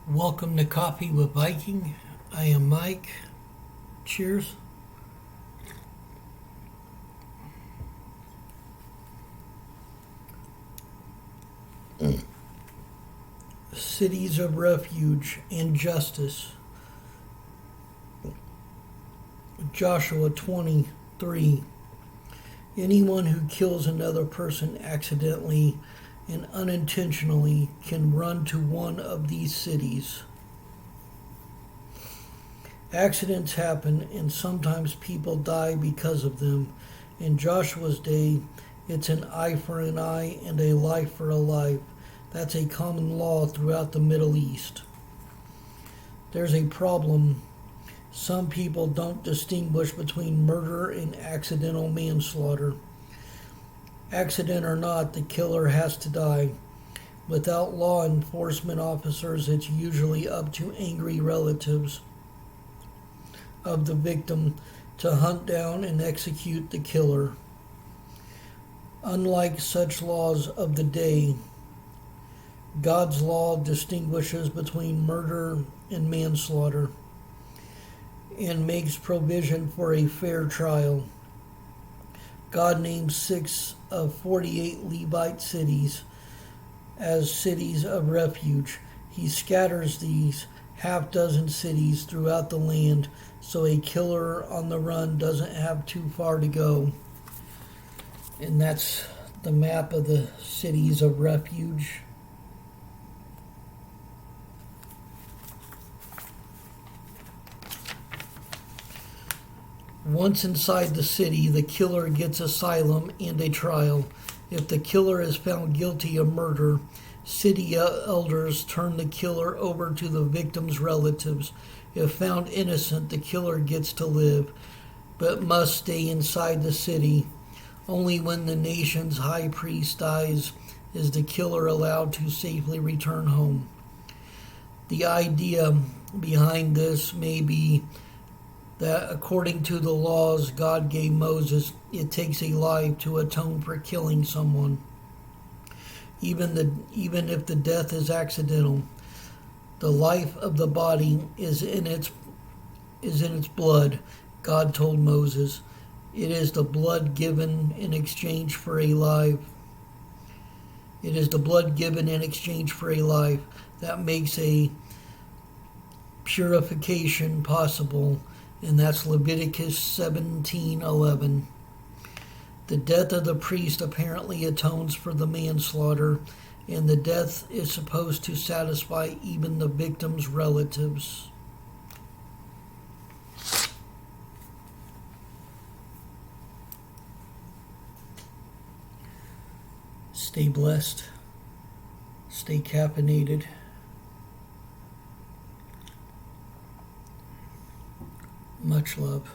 Welcome to Coffee with Viking. I am Mike. Cheers. Cities of Refuge and Justice. Joshua 23. Anyone who kills another person accidentally and unintentionally can run to one of these cities. Accidents happen, and sometimes people die because of them. In Joshua's day, it's an eye for an eye and a life for a life. That's a common law throughout the Middle East. There's a problem. Some people don't distinguish between murder and accidental manslaughter. Accident or not, the killer has to die. Without law enforcement officers, it's usually up to angry relatives of the victim to hunt down and execute the killer. Unlike such laws of the day, God's law distinguishes between murder and manslaughter and makes provision for a fair trial. God names 6 of 48 Levite cities as cities of refuge. He scatters these half-dozen cities throughout the land so a killer on the run doesn't have too far to go. And that's the map of the cities of refuge. Once inside the city, the killer gets asylum and a trial. If the killer is found guilty of murder, city elders turn the killer over to the victim's relatives. If found innocent, the killer gets to live, but must stay inside the city. Only when the nation's high priest dies is the killer allowed to safely return home. The idea behind this may be that according to the laws God gave Moses, it takes a life to atone for killing someone, even if the death is accidental. The life of the body is in its blood, God told Moses. It is the blood given in exchange for a life. It is the blood given in exchange for a life that makes a purification possible. And that's Leviticus 17:11. The death of the priest apparently atones for the manslaughter, and the death is supposed to satisfy even the victim's relatives. Stay blessed. Stay caffeinated. Much love.